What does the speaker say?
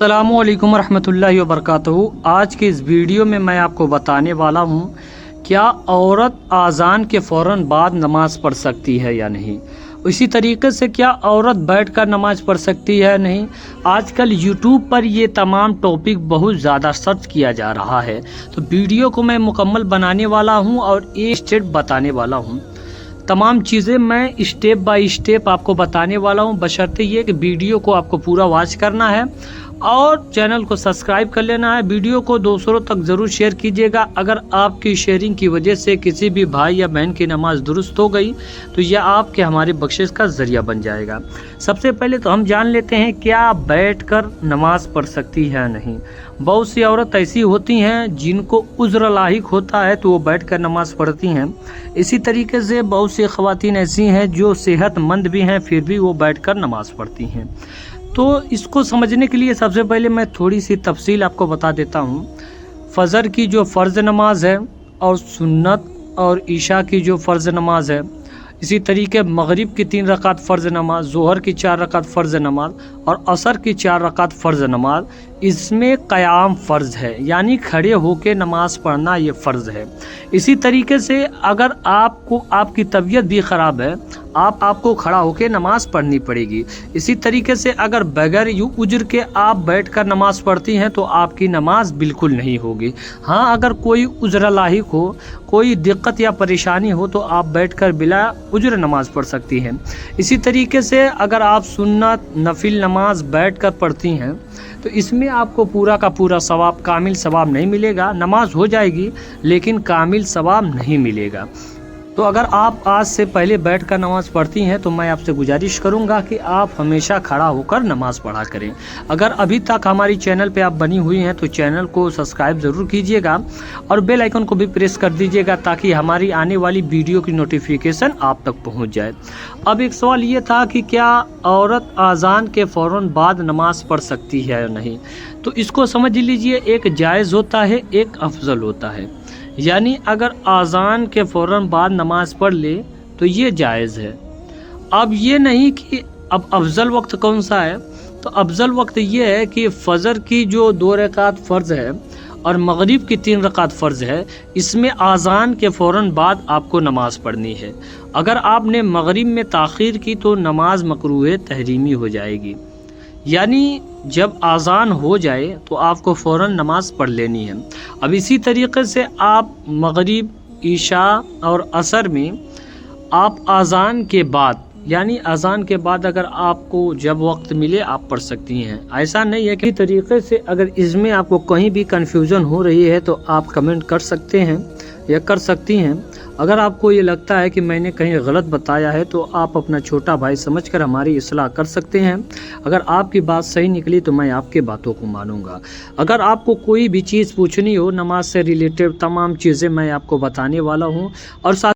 अस्सलामुअलैकुम रहमतुल्लाहि व बरकातहू। आज के इस वीडियो में मैं आपको बताने वाला हूँ क्या औरत आज़ान के फ़ौरन बाद नमाज़ पढ़ सकती है या नहीं। इसी तरीके से क्या औरत बैठकर नमाज़ पढ़ सकती है या नहीं। आजकल यूट्यूब पर ये तमाम टॉपिक बहुत ज़्यादा सर्च किया जा रहा है, तो वीडियो को मैं मुकम्मल बनाने वाला हूँ और एक स्टेप बताने वाला हूँ। तमाम चीज़ें मैं स्टेप बाय स्टेप आपको बताने वाला हूँ, बशर्ते ये कि वीडियो को आपको पूरा वॉच करना है और चैनल को सब्सक्राइब कर लेना है। वीडियो को दूसरों तक ज़रूर शेयर कीजिएगा। अगर आपकी शेयरिंग की वजह से किसी भी भाई या बहन की नमाज़ दुरुस्त हो गई तो यह आपके हमारे बख्शिश का ज़रिया बन जाएगा। सबसे पहले तो हम जान लेते हैं क्या बैठकर नमाज़ पढ़ सकती है या नहीं। बहुत सी औरत ऐसी होती हैं जिनको उज़्र लाहिक होता है तो वो बैठकर नमाज़ पढ़ती हैं। इसी तरीके से बहुत सी ख़वातीन ऐसी हैं जो सेहतमंद भी हैं फिर भी वो बैठकर नमाज़ पढ़ती हैं। तो इसको समझने के लिए सबसे पहले मैं थोड़ी सी तफसील आपको बता देता हूँ। फ़जर की जो फ़र्ज़ नमाज है और सुन्नत और ईशा की जो फ़र्ज़ नमाज है, इसी तरीके मगरिब की 3 रकात फ़र्ज़ नमाज, ज़ोहर की 4 रकात फ़र्ज़ नमाज और असर की 4 रकात फ़र्ज़ नमाज, इसमें क़याम फ़र्ज़ है, यानी खड़े होकर नमाज़ पढ़ना ये फ़र्ज़ है। इसी तरीके से अगर आपकी तबीयत भी ख़राब है आपको खड़ा होकर नमाज़ पढ़नी पड़ेगी। इसी तरीके से अगर बगैर उज्र के आप बैठकर नमाज़ पढ़ती हैं तो आपकी नमाज़ बिल्कुल नहीं होगी। हाँ, अगर कोई उज्र लाहिक हो, कोई दिक्कत या परेशानी हो तो आप बैठकर बिला उज्र नमाज़ पढ़ सकती हैं। इसी तरीके से अगर आप सुन्नत नफिल नमाज बैठकर पढ़ती हैं तो इसमें आपको पूरा का पूरा सवाब, कामिल सवाब नहीं मिलेगा। नमाज हो जाएगी लेकिन कामिल सवाब नहीं मिलेगा। तो अगर आप आज से पहले बैठकर नमाज़ पढ़ती हैं तो मैं आपसे गुजारिश करूंगा कि आप हमेशा खड़ा होकर नमाज़ पढ़ा करें। अगर अभी तक हमारी चैनल पे आप बनी हुई हैं तो चैनल को सब्सक्राइब ज़रूर कीजिएगा और बेल आइकन को भी प्रेस कर दीजिएगा ताकि हमारी आने वाली वीडियो की नोटिफिकेशन आप तक पहुंच जाए। अब एक सवाल ये था कि क्या औरत आज़ान के फ़ौरन बाद नमाज़ पढ़ सकती है या नहीं। तो इसको समझ लीजिए, एक जायज़ होता है, एक अफजल होता है। यानी अगर आज़ान के फ़ौरन बाद नमाज़ पढ़ ले तो ये जायज़ है। अब ये नहीं कि अब अफजल वक्त कौन सा है, तो अफजल वक्त ये है कि फ़जर की जो 2 रकात फ़र्ज़ है और मगरिब की 3 रकात फ़र्ज़ है, इसमें आज़ान के फ़ौरन बाद आपको नमाज़ पढ़नी है। अगर आपने मगरिब में ताख़ीर की तो नमाज मकरूह तहरीमी हो जाएगी। यानी जब आज़ान हो जाए तो आपको फ़ौरन नमाज़ पढ़ लेनी है। अब इसी तरीके से आप मगरिब, ईशा और असर में आप आज़ान के बाद, यानी अज़ान के बाद अगर आपको जब वक्त मिले आप पढ़ सकती हैं। ऐसा नहीं है कि तरीके से अगर इसमें आपको कहीं भी कन्फ्यूज़न हो रही है तो आप कमेंट कर सकते हैं या कर सकती हैं। अगर आपको ये लगता है कि मैंने कहीं गलत बताया है तो आप अपना छोटा भाई समझकर हमारी इस्लाह कर सकते हैं। अगर आपकी बात सही निकली तो मैं आपके बातों को मानूंगा। अगर आपको कोई भी चीज़ पूछनी हो नमाज से रिलेटेड, तमाम चीज़ें मैं आपको बताने वाला हूँ और साथ